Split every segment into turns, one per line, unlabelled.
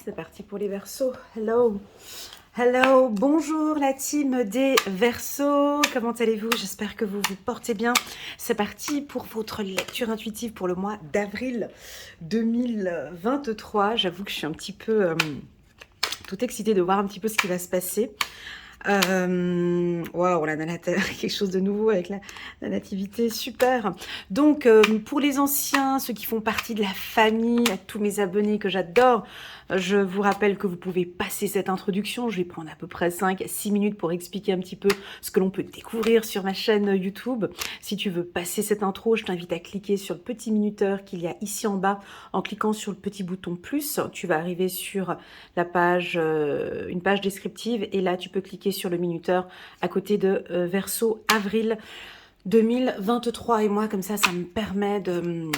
C'est parti pour les Verseaux. Hello, hello, bonjour la team des Verseaux. Comment allez-vous? J'espère que vous vous portez bien. C'est parti pour votre lecture intuitive pour le mois d'avril 2023. J'avoue que je suis un petit peu toute excitée de voir un petit peu ce qui va se passer. Waouh, la quelque chose de nouveau avec la nativité, super. Donc, pour les anciens, ceux qui font partie de la famille, à tous mes abonnés que j'adore, je vous rappelle que vous pouvez passer cette introduction. Je vais prendre à peu près 5 à 6 minutes pour expliquer un petit peu ce que l'on peut découvrir sur ma chaîne YouTube. Si tu veux passer cette intro, je t'invite à cliquer sur le petit minuteur qu'il y a ici en bas. En cliquant sur le petit bouton plus, tu vas arriver sur la page, une page descriptive, et là tu peux cliquer sur le minuteur à côté de Verseau avril 2023, et moi comme ça me permet de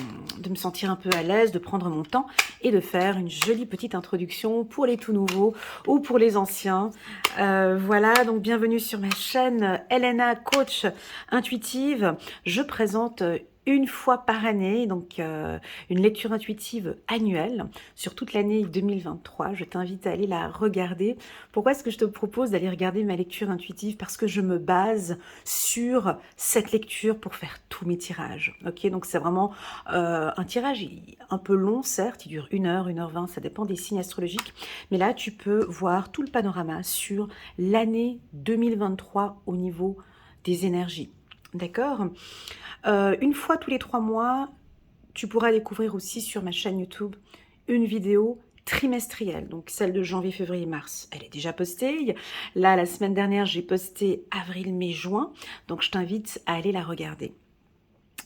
me sentir un peu à l'aise, de prendre mon temps et de faire une jolie petite introduction pour les tout nouveaux ou pour les anciens. Voilà, donc bienvenue sur ma chaîne Elena Coach Intuitive. Je présente une fois par année, donc une lecture intuitive annuelle sur toute l'année 2023. Je t'invite à aller la regarder. Pourquoi est-ce que je te propose d'aller regarder ma lecture intuitive? Parce que je me base sur cette lecture pour faire tous mes tirages. Ok, donc c'est vraiment un tirage un peu long, certes, il dure 1 heure 20, ça dépend des signes astrologiques. Mais là, tu peux voir tout le panorama sur l'année 2023 au niveau des énergies. D'accord? Une fois tous les 3 mois, tu pourras découvrir aussi sur ma chaîne YouTube une vidéo trimestrielle, donc celle de janvier, février, mars. Elle est déjà postée. Là, la semaine dernière, j'ai posté avril, mai, juin, donc je t'invite à aller la regarder.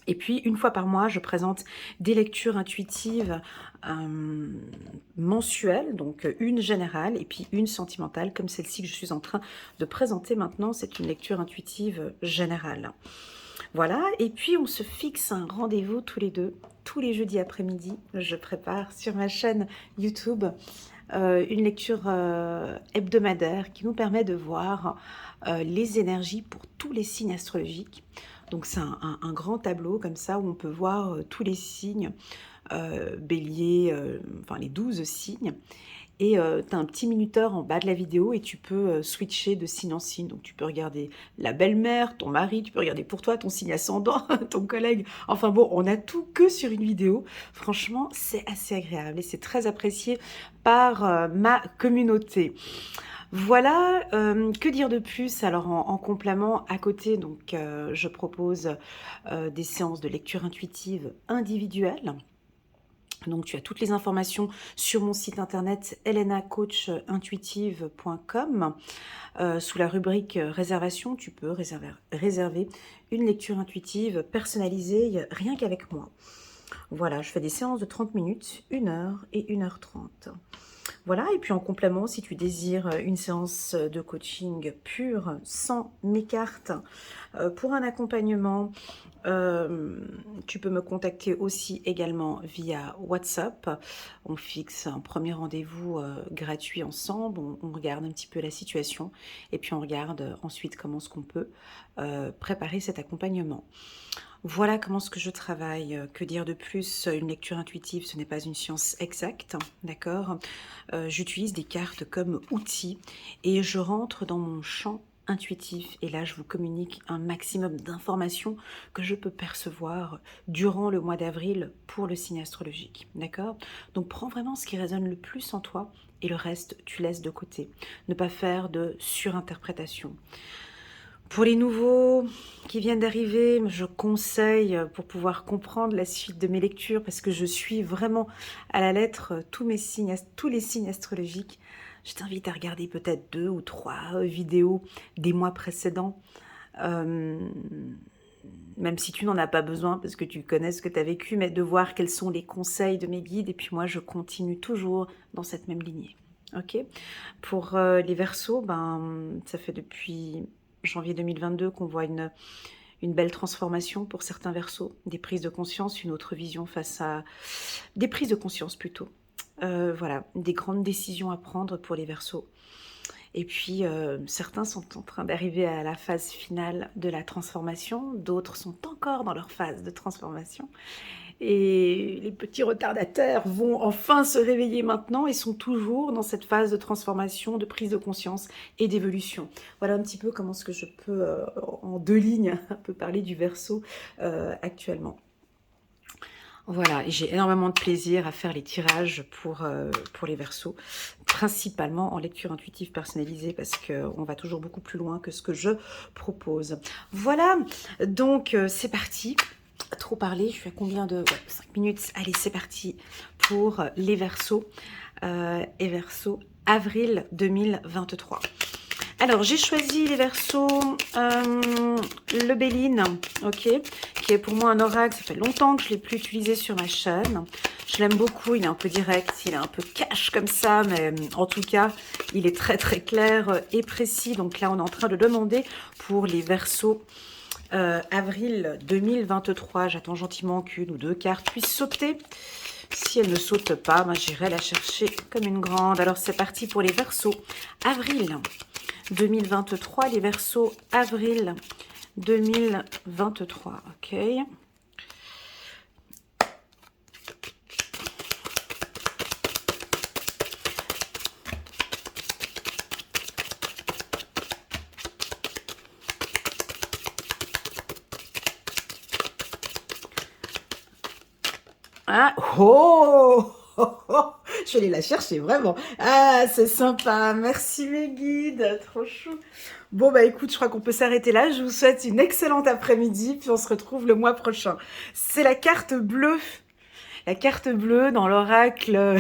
Et puis, une fois par mois, je présente des lectures intuitives mensuelles, donc une générale et puis une sentimentale, comme celle-ci que je suis en train de présenter maintenant. C'est une lecture intuitive générale. Voilà, et puis on se fixe un rendez-vous tous les deux, tous les jeudis après-midi. Je prépare sur ma chaîne YouTube une lecture hebdomadaire qui nous permet de voir les énergies pour tous les signes astrologiques. Donc c'est un grand tableau comme ça où on peut voir tous les signes, bélier, enfin les 12 signes. Et tu as un petit minuteur en bas de la vidéo et tu peux switcher de signe en signe. Donc tu peux regarder la belle-mère, ton mari, tu peux regarder pour toi ton signe ascendant, ton collègue. Enfin bon, on a tout que sur une vidéo. Franchement, c'est assez agréable et c'est très apprécié par ma communauté. Voilà, que dire de plus? Alors en complément, à côté, donc je propose des séances de lecture intuitive individuelles. Donc tu as toutes les informations sur mon site internet elenacoachintuitive.com. Sous la rubrique réservation, tu peux réserver une lecture intuitive personnalisée rien qu'avec moi. Voilà, je fais des séances de 30 minutes, 1 heure et 1 h 30. Voilà, et puis en complément, si tu désires une séance de coaching pure, sans mes cartes, pour un accompagnement, tu peux me contacter aussi également via WhatsApp. On fixe un premier rendez-vous gratuit ensemble, on regarde un petit peu la situation et puis on regarde ensuite comment est-ce qu'on peut préparer cet accompagnement. Voilà comment est-ce que je travaille. Que dire de plus? Une lecture intuitive, ce n'est pas une science exacte, d'accord? J'utilise des cartes comme outils et je rentre dans mon champ intuitif. Et là, je vous communique un maximum d'informations que je peux percevoir durant le mois d'avril pour le signe astrologique, d'accord? Donc, prends vraiment ce qui résonne le plus en toi et le reste, tu laisses de côté. Ne pas faire de surinterprétation. Pour les nouveaux qui viennent d'arriver, je conseille pour pouvoir comprendre la suite de mes lectures, parce que je suis vraiment à la lettre tous les signes astrologiques. Je t'invite à regarder peut-être 2 ou 3 vidéos des mois précédents, même si tu n'en as pas besoin parce que tu connais ce que tu as vécu, mais de voir quels sont les conseils de mes guides. Et puis moi, je continue toujours dans cette même lignée. Ok. Pour les Verseaux, ça fait depuis janvier 2022 qu'on voit une belle transformation pour certains Verseaux, des prises de conscience, une autre vision face à des prises de conscience plutôt. Voilà, des grandes décisions à prendre pour les Verseaux. Et puis certains sont en train d'arriver à la phase finale de la transformation, d'autres sont encore dans leur phase de transformation. Et les petits retardataires vont enfin se réveiller maintenant et sont toujours dans cette phase de transformation, de prise de conscience et d'évolution. Voilà un petit peu comment est-ce que je peux, en 2 lignes, un peu parler du Verseau actuellement. Voilà, et j'ai énormément de plaisir à faire les tirages pour les Verseaux, principalement en lecture intuitive personnalisée, parce qu'on va toujours beaucoup plus loin que ce que je propose. Voilà, donc c'est parti. Trop parlé, je suis à combien de... Ouais, 5 minutes. Allez, c'est parti pour les Verseaux. Et Verseau, avril 2023. Alors, j'ai choisi les Verseaux, le Béline, ok, qui est pour moi un oracle. Ça fait longtemps que je ne l'ai plus utilisé sur ma chaîne. Je l'aime beaucoup, il est un peu direct, il est un peu cash comme ça, mais en tout cas, il est très très clair et précis. Donc là, on est en train de demander pour les Verseaux avril 2023. J'attends gentiment qu'une ou deux cartes puissent sauter. Si elle ne saute pas, moi j'irai la chercher comme une grande. Alors c'est parti pour les Verseaux. Avril 2023, les Verseaux avril 2023. Ok. Ah, oh, oh, oh, je vais aller la chercher, vraiment. Ah, c'est sympa. Merci mes guides, trop chou. Bon, bah écoute, je crois qu'on peut s'arrêter là. Je vous souhaite une excellente après-midi, puis on se retrouve le mois prochain. C'est la carte bleue. La carte bleue dans l'oracle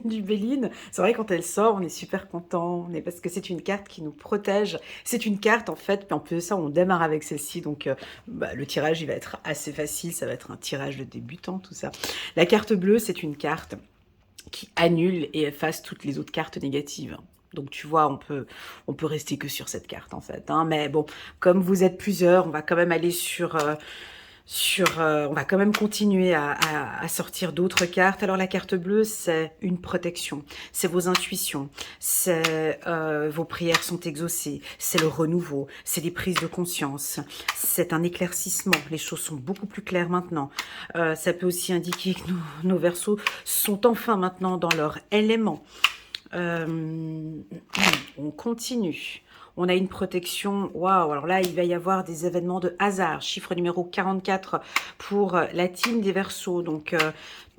du Béline. C'est vrai, quand elle sort, on est super content. Parce que c'est une carte qui nous protège. C'est une carte, en fait, puis en plus de ça, on démarre avec celle-ci. Donc, le tirage, il va être assez facile. Ça va être un tirage de débutant, tout ça. La carte bleue, c'est une carte qui annule et efface toutes les autres cartes négatives. Donc tu vois, on peut rester que sur cette carte en fait. Hein. Mais bon, comme vous êtes plusieurs, on va quand même aller on va quand même continuer à sortir d'autres cartes. Alors la carte bleue, c'est une protection, c'est vos intuitions, c'est vos prières sont exaucées, c'est le renouveau, c'est des prises de conscience, c'est un éclaircissement. Les choses sont beaucoup plus claires maintenant. Ça peut aussi indiquer que nos Verseaux sont enfin maintenant dans leur élément. On continue. On a une protection. Waouh, alors là, il va y avoir des événements de hasard. Chiffre numéro 44 pour la team des Verseaux. Donc,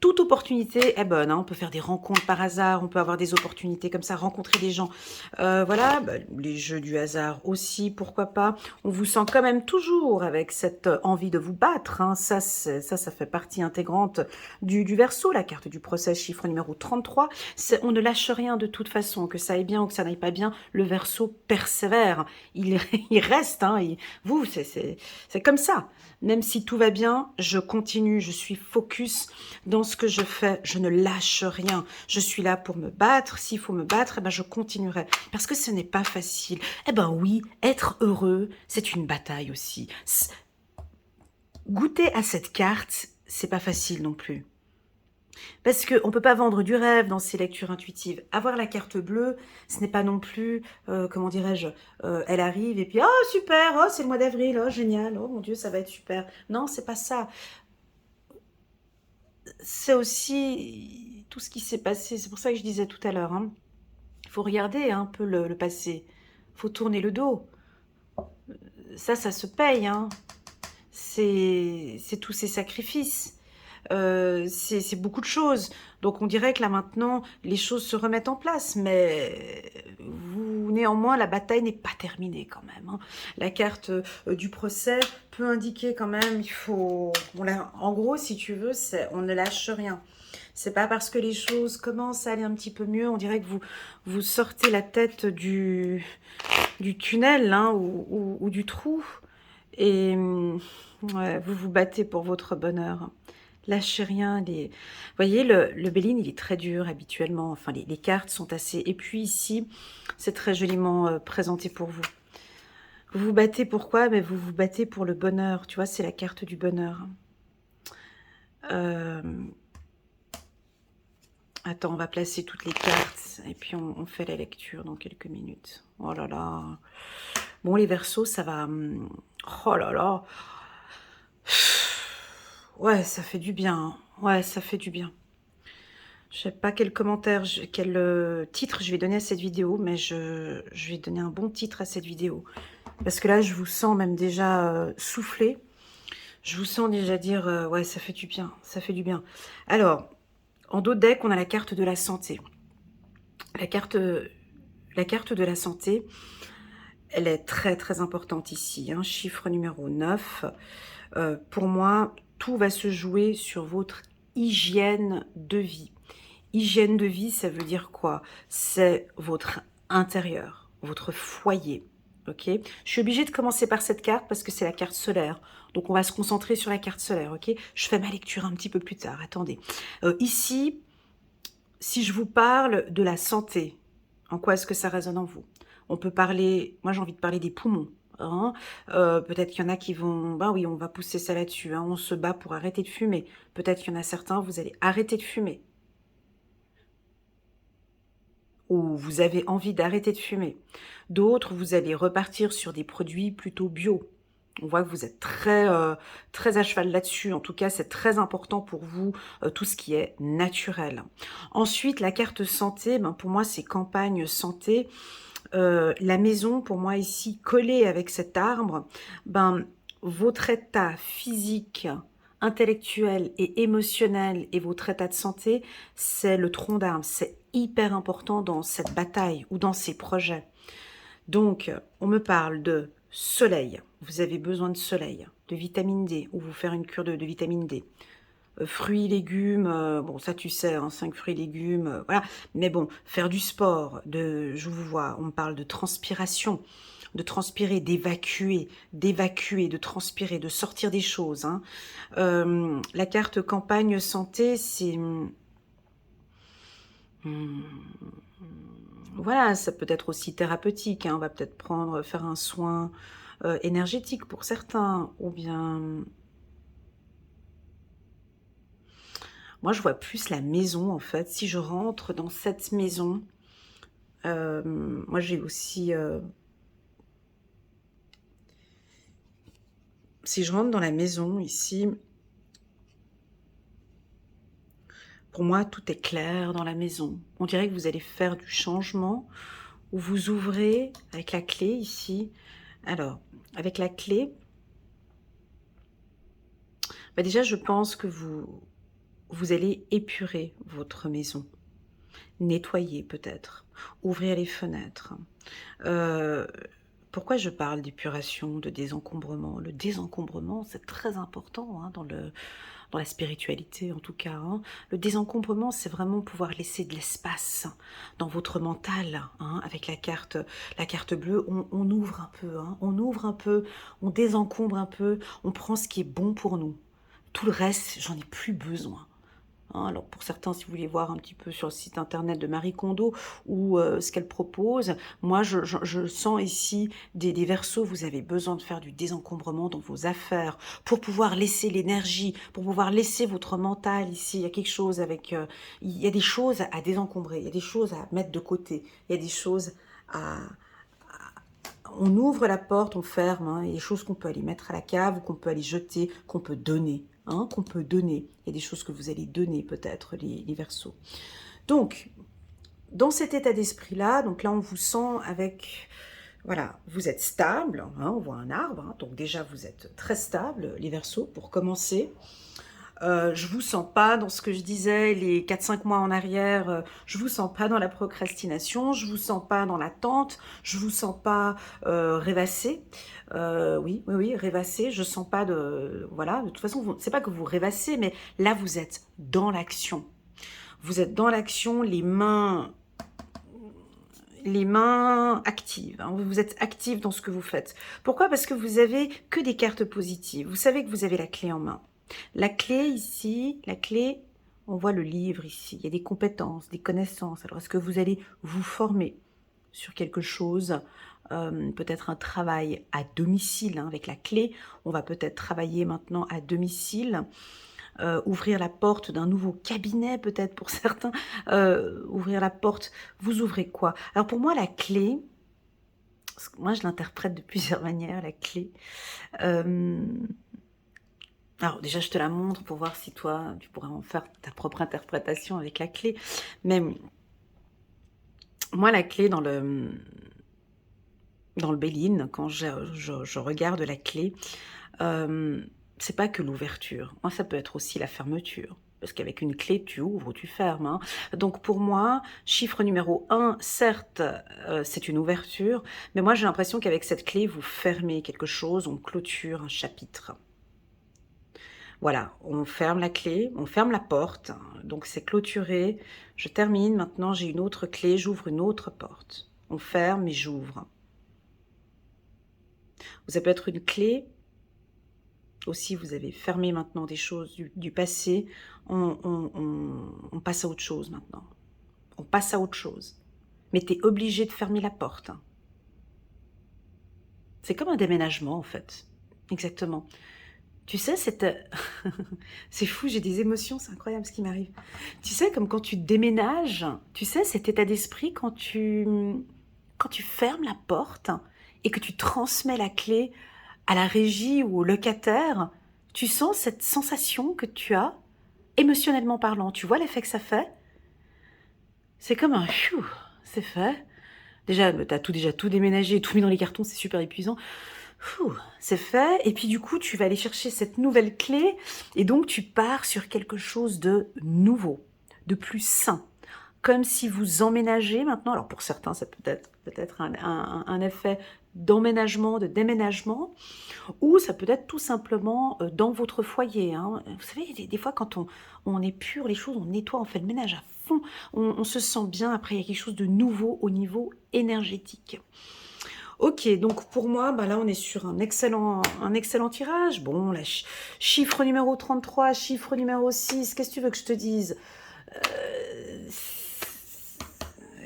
toute opportunité est bonne. Hein. On peut faire des rencontres par hasard. On peut avoir des opportunités comme ça, rencontrer des gens. Voilà, bah, les jeux du hasard aussi, pourquoi pas. On vous sent quand même toujours avec cette envie de vous battre. Hein. Ça fait partie intégrante du Verseau, la carte du procès, chiffre numéro 33. On ne lâche rien de toute façon, que ça aille bien ou que ça n'aille pas bien. Le Verseau persévère. Il reste. Hein, vous, c'est comme ça. Même si tout va bien, je continue, je suis focus dans ce que je fais, je ne lâche rien. Je suis là pour me battre, s'il faut me battre, eh ben je continuerai. Parce que ce n'est pas facile. Eh ben oui, être heureux, c'est une bataille aussi. Goûter à cette carte, c'est pas facile non plus. Parce qu'on ne peut pas vendre du rêve dans ces lectures intuitives. Avoir la carte bleue, ce n'est pas non plus, comment dirais-je, elle arrive et puis, oh super, oh c'est le mois d'avril, oh génial, oh mon Dieu, ça va être super. Non, c'est pas ça. C'est aussi tout ce qui s'est passé. C'est pour ça que je disais tout à l'heure. Hein. Il faut regarder un peu le passé. Il faut tourner le dos. Ça se paye. Hein. C'est tous ces sacrifices. C'est beaucoup de choses. Donc on dirait que là maintenant, les choses se remettent en place, mais néanmoins, la bataille n'est pas terminée quand même. Hein. La carte du procès peut indiquer quand même, en gros, si tu veux, on ne lâche rien. C'est pas parce que les choses commencent à aller un petit peu mieux, on dirait que vous sortez la tête du tunnel hein, ou du trou et ouais, vous vous battez pour votre bonheur. Lâchez rien. Vous voyez, le Béline, il est très dur habituellement. Enfin, les cartes sont assez... Et puis ici, c'est très joliment présenté pour vous. Vous vous battez pourquoi? Mais vous vous battez pour le bonheur. Tu vois, c'est la carte du bonheur. Attends, on va placer toutes les cartes. Et puis, on fait la lecture dans quelques minutes. Oh là là. Bon, les Verseaux, ça va... Oh là là. Ouais, ça fait du bien, hein. Ouais, ça fait du bien. Je sais pas quel commentaire, quel titre je vais donner à cette vidéo, mais je vais donner un bon titre à cette vidéo. Parce que là, je vous sens même déjà souffler. Je vous sens déjà dire, ouais, ça fait du bien, ça fait du bien. Alors, en dos de deck, on a la carte de la santé. La carte de la santé, elle est très très importante ici, hein. Chiffre numéro 9. Pour moi, tout va se jouer sur votre hygiène de vie. Hygiène de vie, ça veut dire quoi? C'est votre intérieur, votre foyer. Ok? Je suis obligée de commencer par cette carte parce que c'est la carte solaire. Donc on va se concentrer sur la carte solaire. Ok? Je fais ma lecture un petit peu plus tard. Attendez. Ici, si je vous parle de la santé, en quoi est-ce que ça résonne en vous? On peut parler, moi j'ai envie de parler des poumons. Hein. Peut-être qu'il y en a qui vont, ben oui, on va pousser ça là-dessus. Hein. On se bat pour arrêter de fumer. Peut-être qu'il y en a certains, vous allez arrêter de fumer. Ou vous avez envie d'arrêter de fumer. D'autres, vous allez repartir sur des produits plutôt bio. On voit que vous êtes très à cheval là-dessus. En tout cas, c'est très important pour vous, tout ce qui est naturel. Ensuite, la carte santé, ben, pour moi, c'est campagne santé. La maison, pour moi, ici, collée avec cet arbre, ben, votre état physique, intellectuel et émotionnel et votre état de santé, c'est le tronc d'arbre. C'est hyper important dans cette bataille ou dans ces projets. Donc, on me parle de soleil. Vous avez besoin de soleil, de vitamine D, ou vous faire une cure de vitamine D. Fruits, légumes, bon ça tu sais, hein, 5 fruits, légumes, voilà. Mais bon, faire du sport, je vous vois, on me parle de transpiration, de transpirer, d'évacuer, de transpirer, de sortir des choses. Hein. La carte campagne santé, c'est... voilà, ça peut être aussi thérapeutique. Hein. On va peut-être faire un soin énergétique pour certains, ou bien... Moi, je vois plus la maison, en fait. Si je rentre dans cette maison, moi, j'ai aussi... si je rentre dans la maison, ici, pour moi, tout est clair dans la maison. On dirait que vous allez faire du changement, où vous ouvrez avec la clé, ici. Alors, avec la clé, bah déjà, je pense que vous allez épurer votre maison. Nettoyer, peut-être. Ouvrir les fenêtres. Euh, Pourquoi je parle d'épuration, de désencombrement? Le désencombrement, c'est très important hein, dans la spiritualité en tout cas. Hein. Le désencombrement, c'est vraiment pouvoir laisser de l'espace dans votre mental. Hein, avec la carte bleue, on ouvre un peu, hein, on ouvre un peu, on désencombre un peu, on prend ce qui est bon pour nous. Tout le reste, j'en ai plus besoin. Hein, alors pour certains, si vous voulez voir un petit peu sur le site internet de Marie Kondo ou ce qu'elle propose, moi je sens ici des verseaux, vous avez besoin de faire du désencombrement dans vos affaires pour pouvoir laisser l'énergie, pour pouvoir laisser votre mental ici. Il y a quelque chose avec... il y a des choses à désencombrer, il y a des choses à mettre de côté, il y a des choses à... On ouvre la porte, on ferme, hein, il y a des choses qu'on peut aller mettre à la cave ou qu'on peut aller jeter, qu'on peut donner. Hein, qu'on peut donner. Il y a des choses que vous allez donner peut-être, les Verseaux. Donc, dans cet état d'esprit-là, donc là on vous sent avec... Voilà, vous êtes stable, hein, on voit un arbre, hein, donc déjà vous êtes très stable, les Verseaux, pour commencer. Je vous sens pas dans ce que je disais les 4-5 mois en arrière, je vous sens pas dans la procrastination, je vous sens pas dans l'attente, je vous sens pas rêvasser. Oui, rêvasser, je sens pas de... Voilà, de toute façon, c'est pas que vous rêvassez, mais là vous êtes dans l'action. Vous êtes dans l'action, les mains actives. Hein. Vous êtes active dans ce que vous faites. Pourquoi? Parce que vous avez que des cartes positives. Vous savez que vous avez la clé en main. La clé ici, la clé, on voit le livre ici. Il y a des compétences, des connaissances. Alors, est-ce que vous allez vous former sur quelque chose, peut-être un travail à domicile hein, avec la clé? On va peut-être travailler maintenant à domicile. Ouvrir la porte d'un nouveau cabinet peut-être pour certains, ouvrir la porte, vous ouvrez quoi? Alors pour moi la clé, moi je l'interprète de plusieurs manières la clé, Alors déjà, je te la montre pour voir si toi, tu pourrais en faire ta propre interprétation avec la clé. Mais moi, la clé dans le Béline, quand je regarde la clé, c'est pas que l'ouverture. Moi, ça peut être aussi la fermeture. Parce qu'avec une clé, tu ouvres ou tu fermes. Hein. Donc pour moi, chiffre numéro 1, certes, c'est une ouverture, mais moi j'ai l'impression qu'avec cette clé, vous fermez quelque chose, on clôture un chapitre. Voilà, on ferme la clé, on ferme la porte, donc c'est clôturé. Je termine, maintenant j'ai une autre clé, j'ouvre une autre porte. On ferme et j'ouvre. Ça peut être une clé. Aussi, vous avez fermé maintenant des choses du passé. On passe à autre chose maintenant. On passe à autre chose. Mais tu es obligé de fermer la porte. C'est comme un déménagement, en fait. Exactement. Tu sais, c'est fou, j'ai des émotions, c'est incroyable ce qui m'arrive. Tu sais, comme quand tu déménages, tu sais, cet état d'esprit quand tu fermes la porte et que tu transmets la clé à la régie ou au locataire, tu sens cette sensation que tu as, émotionnellement parlant. Tu vois l'effet que ça fait? C'est comme un pfiou, c'est fait. Déjà, tu as déjà tout déménagé, tout mis dans les cartons, c'est super épuisant. C'est fait. Et puis du coup, tu vas aller chercher cette nouvelle clé et donc tu pars sur quelque chose de nouveau, de plus sain. Comme si vous emménagez maintenant. Alors pour certains, ça peut être peut-être un effet d'emménagement, de déménagement, ou ça peut être tout simplement dans votre foyer. Hein. Vous savez, des fois, quand on épure les choses, on nettoie, on fait le ménage à fond, on se sent bien. Après, il y a quelque chose de nouveau au niveau énergétique. Ok, donc pour moi, bah là, on est sur un excellent tirage. Bon, là, chiffre numéro 33, chiffre numéro 6, qu'est-ce que tu veux que je te dise?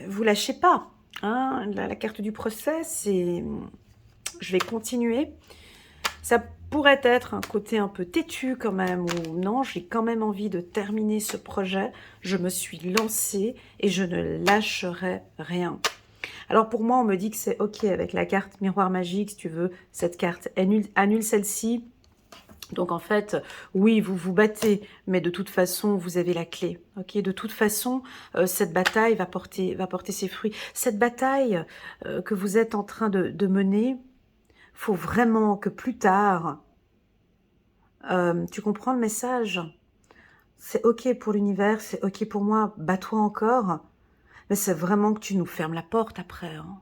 Vous lâchez pas. Hein, la carte du procès, c'est... Je vais continuer. Ça pourrait être un côté un peu têtu quand même, ou non, j'ai quand même envie de terminer ce projet. Je me suis lancée et je ne lâcherai rien. Alors pour moi, on me dit que c'est ok avec la carte miroir magique, si tu veux, cette carte annule celle-ci. Donc en fait, oui, vous vous battez, mais de toute façon, vous avez la clé. Ok, de toute façon, cette bataille va porter ses fruits. Cette bataille que vous êtes en train de mener, faut vraiment que plus tard, tu comprends le message? C'est ok pour l'univers, c'est ok pour moi, bats-toi encore, mais c'est vraiment que tu nous fermes la porte après. Hein.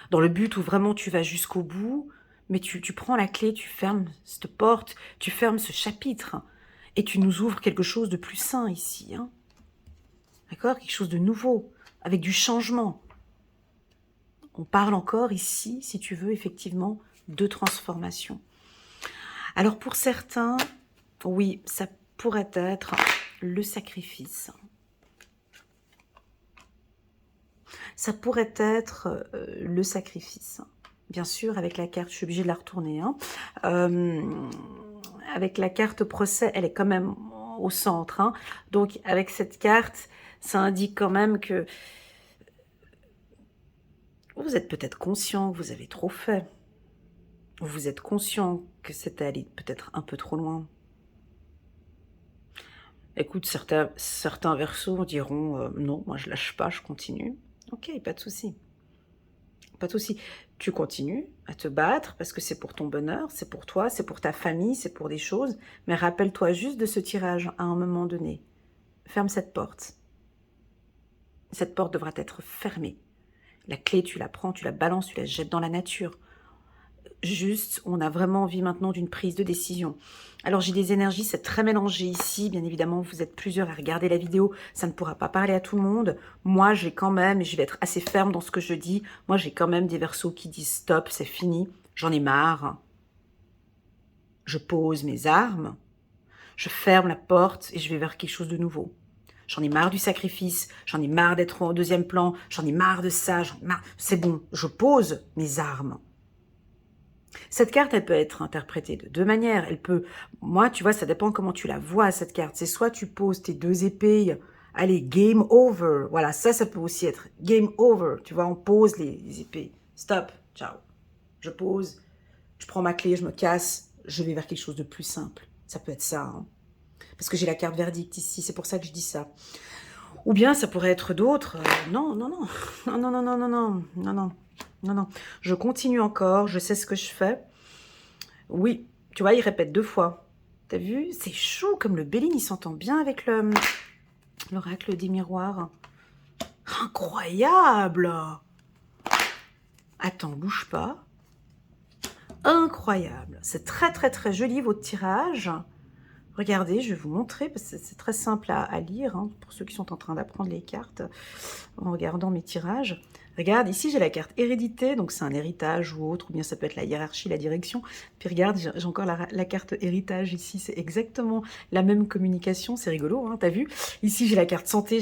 Dans le but où vraiment tu vas jusqu'au bout, mais tu prends la clé, tu fermes cette porte, tu fermes ce chapitre, et tu nous ouvres quelque chose de plus sain ici. Hein. D'accord? Quelque chose de nouveau, avec du changement. On parle encore ici, si tu veux, effectivement, de transformation. Alors pour certains, oui, ça pourrait être le sacrifice. Ça pourrait être le sacrifice. Bien sûr, avec la carte, je suis obligée de la retourner. Hein. Avec la carte procès, elle est quand même au centre. Hein. Donc, avec cette carte, ça indique quand même que vous êtes peut-être conscient que vous avez trop fait. Vous êtes conscient que c'est allé peut-être un peu trop loin. Écoute, certains versos diront non, moi je lâche pas, je continue. Ok, pas de souci. Pas de souci. Tu continues à te battre parce que c'est pour ton bonheur, c'est pour toi, c'est pour ta famille, c'est pour des choses. Mais rappelle-toi juste de ce tirage à un moment donné. Ferme cette porte. Cette porte devra être fermée. La clé, tu la prends, tu la balances, tu la jettes dans la nature. Juste, on a vraiment envie maintenant d'une prise de décision. Alors j'ai des énergies, c'est très mélangé ici. Bien évidemment, vous êtes plusieurs à regarder la vidéo. Ça ne pourra pas parler à tout le monde. Moi, j'ai quand même, et je vais être assez ferme dans ce que je dis, moi j'ai quand même des versos qui disent stop, c'est fini, j'en ai marre. Je pose mes armes, je ferme la porte et je vais vers quelque chose de nouveau. J'en ai marre du sacrifice, j'en ai marre d'être au deuxième plan, j'en ai marre de ça, j'en ai marre. C'est bon, je pose mes armes. Cette carte, elle peut être interprétée de deux manières. Elle peut, moi, tu vois, ça dépend comment tu la vois, cette carte. C'est soit tu poses tes deux épées, allez, game over. Voilà, ça peut aussi être game over. Tu vois, on pose les épées. Stop, ciao. Je pose, je prends ma clé, je me casse. je vais vers quelque chose de plus simple. Ça peut être ça, hein. Parce que j'ai la carte verdict ici, c'est pour ça que je dis ça. Ou bien ça pourrait être d'autres. Non, non, non, non, non, non, non, non, non, non, non, non, non. Je continue encore, je sais ce que je fais. Oui, tu vois, il répète 2 fois. T'as vu? C'est chou, comme le Béline, il s'entend bien avec l'oracle des miroirs. Incroyable! Attends, bouge pas. Incroyable. C'est très, très, très joli, votre tirage. Regardez, je vais vous montrer, parce que c'est très simple à lire, hein, pour ceux qui sont en train d'apprendre les cartes, en regardant mes tirages. Regarde, ici j'ai la carte hérédité, donc c'est un héritage ou autre, ou bien ça peut être la hiérarchie, la direction. Puis regarde, j'ai encore la carte héritage ici, c'est exactement la même communication, c'est rigolo, hein, t'as vu? Ici j'ai la carte santé,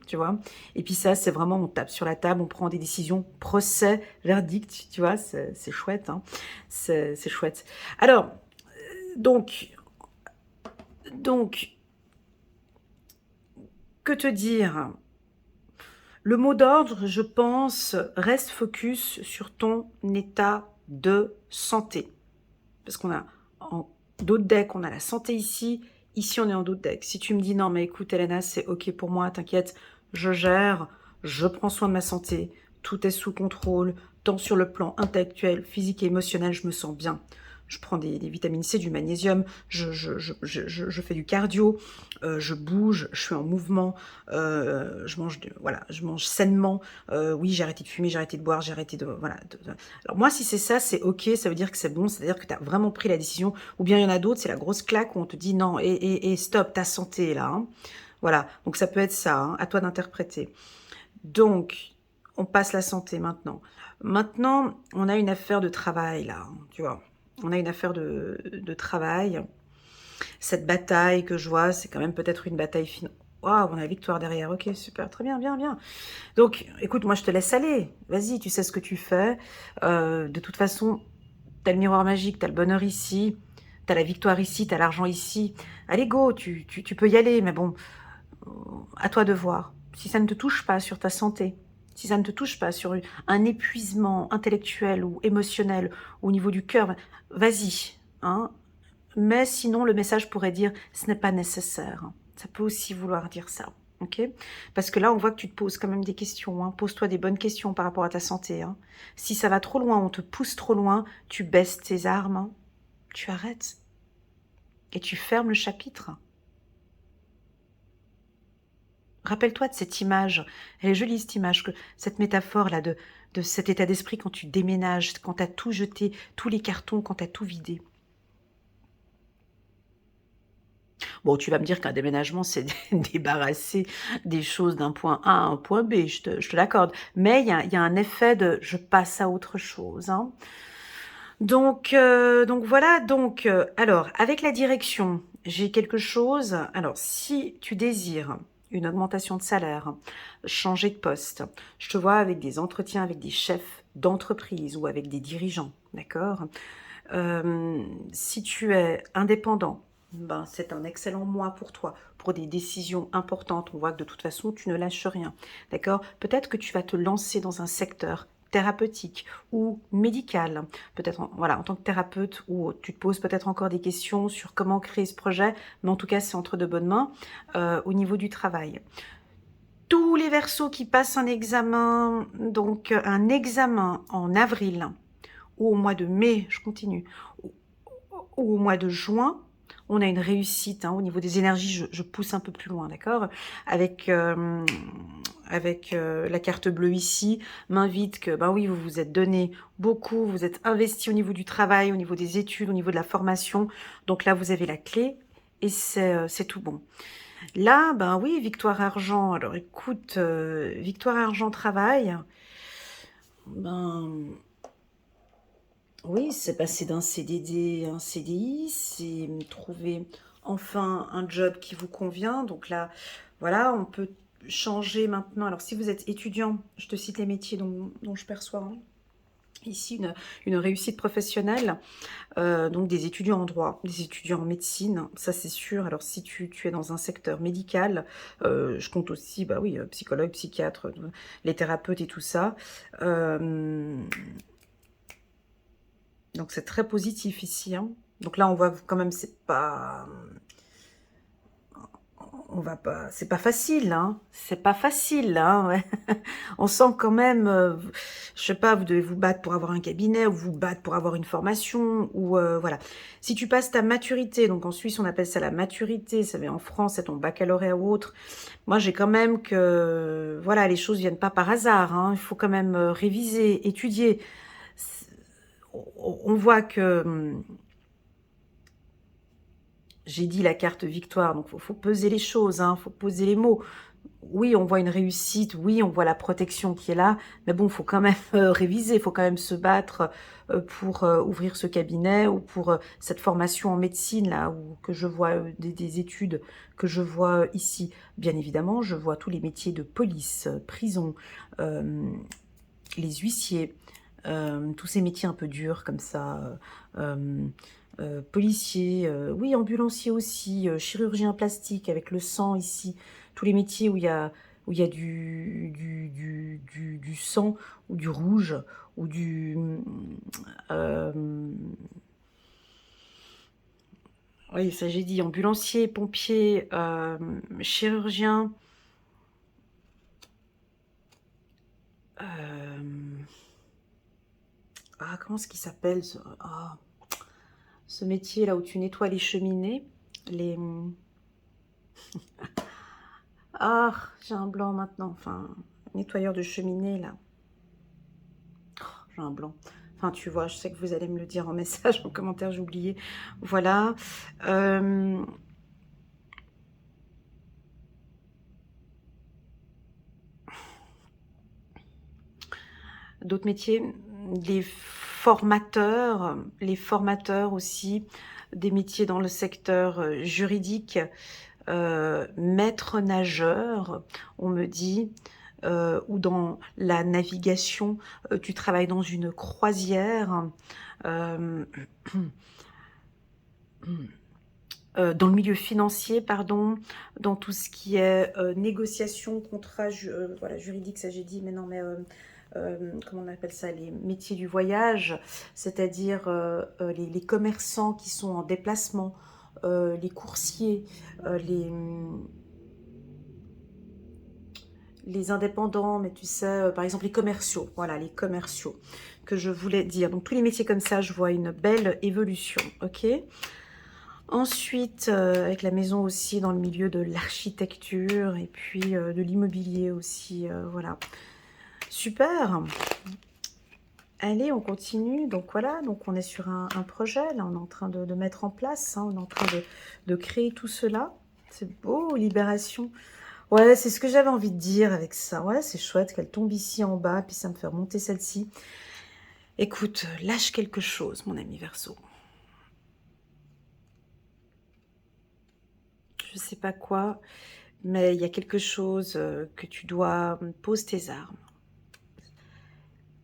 tu vois. Et puis ça, c'est vraiment, on tape sur la table, on prend des décisions, procès, verdict, tu vois, c'est chouette, hein, c'est chouette. Alors, donc, que te dire? Le mot d'ordre, je pense, reste focus sur ton état de santé. Parce qu'on a en dos de deck, on a la santé ici. Ici, on est en dos de deck. Si tu me dis, non, mais écoute, Elena, c'est OK pour moi, t'inquiète, je gère, je prends soin de ma santé, tout est sous contrôle, tant sur le plan intellectuel, physique et émotionnel, je me sens bien. Je prends des vitamines C, du magnésium, je fais du cardio, je bouge, je suis en mouvement, voilà, je mange sainement. Oui, j'ai arrêté de fumer, j'ai arrêté de boire, j'ai arrêté de... Voilà. Alors moi, si c'est ça, c'est OK, ça veut dire que c'est bon, c'est-à-dire que tu as vraiment pris la décision. Ou bien il y en a d'autres, c'est la grosse claque où on te dit non, et stop, ta santé là, hein. Voilà, donc ça peut être ça, hein, à toi d'interpréter. Donc, on passe la santé maintenant. Maintenant, on a une affaire de travail là, hein, tu vois. On a une affaire de travail. Cette bataille que je vois, c'est quand même peut-être une bataille finale. Waouh, on a la victoire derrière. Ok, super, très bien, bien, bien. Donc, écoute, moi, je te laisse aller. Vas-y, tu sais ce que tu fais. De toute façon, t'as le miroir magique, t'as le bonheur ici, t'as la victoire ici, t'as l'argent ici. Allez, go, tu peux y aller, mais bon, à toi de voir. Si ça ne te touche pas sur ta santé, si ça ne te touche pas sur un épuisement intellectuel ou émotionnel au niveau du cœur, vas-y, hein. Mais sinon, le message pourrait dire « ce n'est pas nécessaire ». Ça peut aussi vouloir dire ça, ok? Parce que là, on voit que tu te poses quand même des questions, hein. Pose-toi des bonnes questions par rapport à ta santé, hein. Si ça va trop loin, on te pousse trop loin, tu baisses tes armes, hein. Tu arrêtes et tu fermes le chapitre. Rappelle-toi de cette image, elle est jolie cette image, cette métaphore-là de cet état d'esprit quand tu déménages, quand tu as tout jeté, tous les cartons, quand tu as tout vidé. Bon, tu vas me dire qu'un déménagement, c'est débarrasser des choses d'un point A à un point B, je te l'accorde. Mais il y a un effet de « je passe à autre chose ». Hein. Donc voilà, alors, avec la direction, j'ai quelque chose. Alors, si tu désires une augmentation de salaire, changer de poste, je te vois avec des entretiens avec des chefs d'entreprise ou avec des dirigeants, d'accord? Si tu es indépendant, ben, c'est un excellent mois pour toi, pour des décisions importantes. On voit que de toute façon, tu ne lâches rien, d'accord? Peut-être que tu vas te lancer dans un secteur thérapeutique ou médical, peut-être voilà, en tant que thérapeute, ou tu te poses peut-être encore des questions sur comment créer ce projet, mais en tout cas, c'est entre de bonnes mains au niveau du travail. Tous les Verseaux qui passent un examen, donc un examen en avril, ou au mois de mai, je continue, ou au mois de juin, on a une réussite, hein, au niveau des énergies, je pousse un peu plus loin, d'accord? Avec la carte bleue ici, m'invite que, ben oui, vous vous êtes donné beaucoup, vous êtes investi au niveau du travail, au niveau des études, au niveau de la formation, donc là, vous avez la clé, et c'est tout bon. Là, ben oui, victoire argent, alors écoute, victoire argent travail, ben... Oui, c'est passer d'un CDD à un CDI, c'est trouver enfin un job qui vous convient. Donc là, voilà, on peut changer maintenant. Alors, si vous êtes étudiant, je te cite les métiers dont je perçois, hein. Ici, une réussite professionnelle, donc des étudiants en droit, des étudiants en médecine, ça c'est sûr. Alors, si tu es dans un secteur médical, je compte aussi, bah oui, psychologue, psychiatre, les thérapeutes et tout ça. Donc, c'est très positif ici, hein. Donc là, on voit quand même, c'est pas... On va pas... C'est pas facile, hein. C'est pas facile, hein, ouais. On sent quand même... je sais pas, vous devez vous battre pour avoir un cabinet, ou vous battre pour avoir une formation, ou... voilà. Si tu passes ta maturité, donc en Suisse, on appelle ça la maturité, ça veut en France, c'est ton baccalauréat ou autre. Moi, j'ai quand même que... Voilà, les choses viennent pas par hasard, hein. Il faut quand même réviser, étudier. On voit que... J'ai dit la carte victoire, donc faut peser les choses, hein, faut poser les mots. Oui, on voit une réussite, oui, on voit la protection qui est là, mais bon, il faut quand même réviser, il faut quand même se battre pour ouvrir ce cabinet ou pour cette formation en médecine, là, où, que je vois, des études que je vois ici. Bien évidemment, je vois tous les métiers de police, prison, les huissiers, tous ces métiers un peu durs comme ça, policier, oui, ambulancier aussi, chirurgien plastique avec le sang ici, tous les métiers où il y a du sang ou du rouge ou du... euh, oui, ça j'ai dit, ambulancier, pompier, chirurgien, comment est-ce qu'il s'appelle ce métier là où tu nettoies les cheminées, les... Ah, j'ai un blanc maintenant. Enfin, nettoyeur de cheminée, là. Oh, j'ai un blanc. Enfin, tu vois, je sais que vous allez me le dire en message, en commentaire, j'ai oublié. Voilà. D'autres métiers, les formateurs aussi, des métiers dans le secteur juridique, maître nageur, on me dit, ou dans la navigation, tu travailles dans une croisière, euh, dans le milieu financier, pardon, dans tout ce qui est négociation, contrat, voilà, juridique, ça j'ai dit, mais non, mais comment on appelle ça, les métiers du voyage, c'est-à-dire les commerçants qui sont en déplacement, les coursiers, les indépendants, mais tu sais, par exemple les commerciaux, voilà, les commerciaux que je voulais dire. Donc tous les métiers comme ça, je vois une belle évolution, ok. Ensuite, avec la maison aussi dans le milieu de l'architecture et puis de l'immobilier aussi, voilà. Super. Allez, on continue. Donc voilà, donc on est sur un projet, là, on est en train de mettre en place, hein, on est en train de créer tout cela. C'est beau, libération. Ouais, c'est ce que j'avais envie de dire avec ça. Ouais, c'est chouette qu'elle tombe ici en bas, puis ça me fait remonter celle-ci. Écoute, lâche quelque chose, mon ami Verseau. Je sais pas quoi, mais il y a quelque chose que tu dois... Pose tes armes.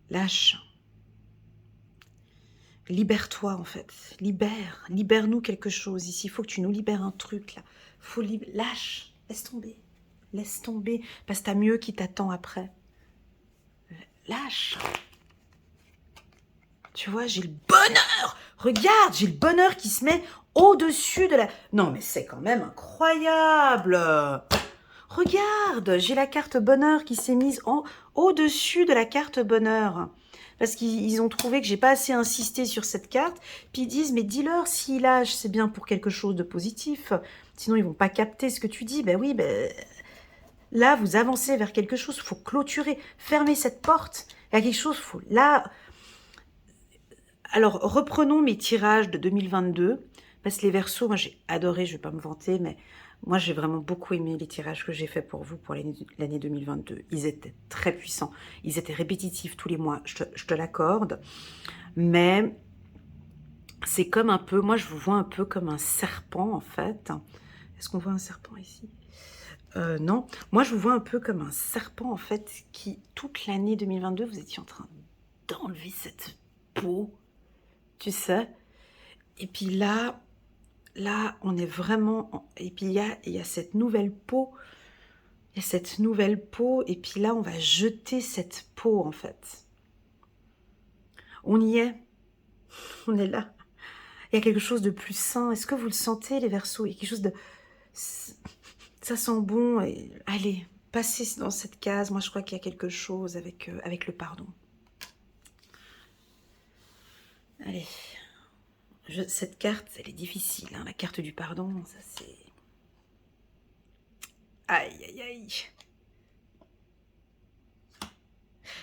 Lâche. Libère-toi, en fait. Libère-nous quelque chose ici. Il faut que tu nous libères un truc, là. Lâche. Laisse tomber. Laisse tomber. Parce que t'as mieux qui t'attend après. Lâche. Tu vois, j'ai le bonheur. Regarde, j'ai le bonheur qui se met au-dessus de la... Non, mais c'est quand même incroyable. Regarde, j'ai la carte bonheur qui s'est mise au-dessus de la carte bonheur. Parce qu'ils ont trouvé que j'ai pas assez insisté sur cette carte. Puis ils disent, mais dis-leur, s'ils lâchent, c'est bien pour quelque chose de positif. Sinon, ils vont pas capter ce que tu dis. Ben oui, ben... Là, vous avancez vers quelque chose, il faut clôturer, fermer cette porte. Il y a quelque chose, faut... Là... Alors, reprenons mes tirages de 2022. Parce que les Verseaux, moi j'ai adoré, je vais pas me vanter, mais moi j'ai vraiment beaucoup aimé les tirages que j'ai faits pour vous pour l'année 2022. Ils étaient très puissants, ils étaient répétitifs tous les mois, je te l'accorde. Mais c'est comme un peu, moi je vous vois un peu comme un serpent en fait. Est-ce qu'on voit un serpent ici? Non, moi je vous vois un peu comme un serpent en fait qui, toute l'année 2022, vous étiez en train d'enlever cette peau, tu sais. Et puis là, on est vraiment... Et puis, il y a cette nouvelle peau. Il y a cette nouvelle peau. Et puis là, on va jeter cette peau, en fait. On y est. On est là. Il y a quelque chose de plus sain. Est-ce que vous le sentez, les Verseaux? Il y a quelque chose de... Ça sent bon. Et... Allez, passez dans cette case. Moi, je crois qu'il y a quelque chose avec, avec le pardon. Allez. Cette carte, elle est difficile. Hein, la carte du pardon, ça c'est... Aïe, aïe, aïe.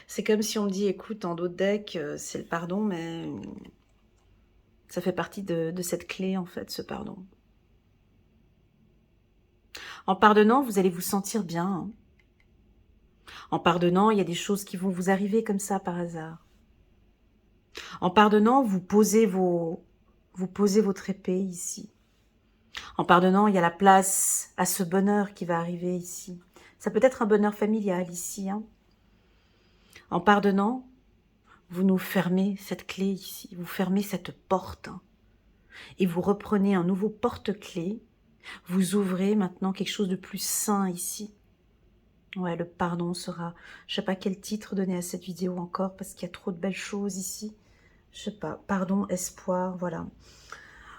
C'est comme si on me dit, écoute, en d'autres decks, c'est le pardon, mais ça fait partie de cette clé, en fait, ce pardon. En pardonnant, vous allez vous sentir bien. Hein. En pardonnant, il y a des choses qui vont vous arriver comme ça par hasard. En pardonnant, vous posez votre épée ici. En pardonnant, il y a la place à ce bonheur qui va arriver ici. Ça peut être un bonheur familial ici. Hein. En pardonnant, vous nous fermez cette clé ici, vous fermez cette porte. Hein. Et vous reprenez un nouveau porte-clés. Vous ouvrez maintenant quelque chose de plus sain ici. Ouais, le pardon sera... Je sais pas quel titre donner à cette vidéo encore, parce qu'il y a trop de belles choses ici. Je sais pas, pardon, espoir, voilà.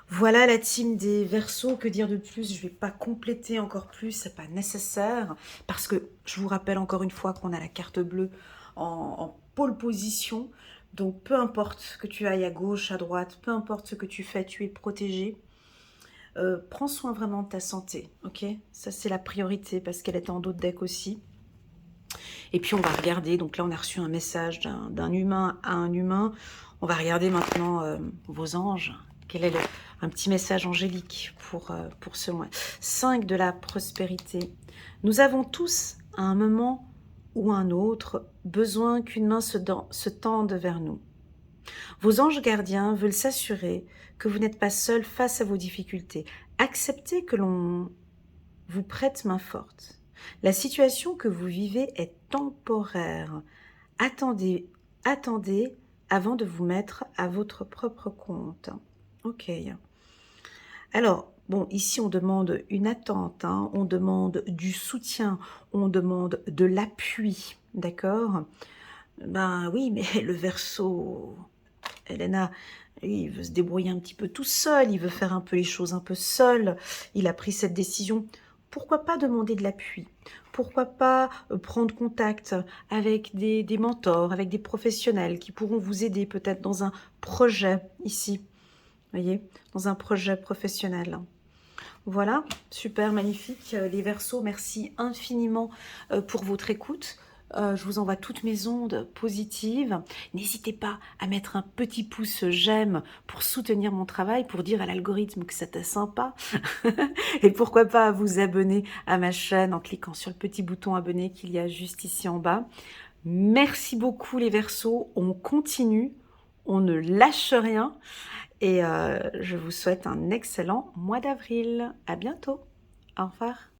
Voilà la team des Verseaux, que dire de plus? Je vais pas compléter encore plus, c'est pas nécessaire, parce que je vous rappelle encore une fois qu'on a la carte bleue en pole position, donc peu importe que tu ailles à gauche, à droite, peu importe ce que tu fais, tu es protégé. Prends soin vraiment de ta santé, ok? Ça c'est la priorité, parce qu'elle est en d'autres decks aussi. Et puis on va regarder, donc là on a reçu un message d'un humain à un humain. On va regarder maintenant vos anges. Quel est un petit message angélique pour ce mois? 5 de la prospérité. Nous avons tous, à un moment ou un autre, besoin qu'une main se tende vers nous. Vos anges gardiens veulent s'assurer que vous n'êtes pas seul face à vos difficultés. Acceptez que l'on vous prête main forte. La situation que vous vivez est temporaire. Attendez avant de vous mettre à votre propre compte. Ok. Alors, bon, ici on demande une attente, hein, on demande du soutien, on demande de l'appui, d'accord? Ben oui, mais le Verseau, Elena, il veut se débrouiller un petit peu tout seul, il veut faire un peu les choses un peu seul, il a pris cette décision. Pourquoi pas demander de l'appui? Pourquoi pas prendre contact avec des mentors, avec des professionnels qui pourront vous aider peut-être dans un projet ici, voyez, dans un projet professionnel. Voilà, super, magnifique. Les Verseaux, merci infiniment pour votre écoute. Je vous envoie toutes mes ondes positives. N'hésitez pas à mettre un petit pouce j'aime pour soutenir mon travail, pour dire à l'algorithme que c'était sympa. Et pourquoi pas à vous abonner à ma chaîne en cliquant sur le petit bouton abonner qu'il y a juste ici en bas. Merci beaucoup les Verseaux, on continue, on ne lâche rien. Et je vous souhaite un excellent mois d'avril. À bientôt. Au revoir.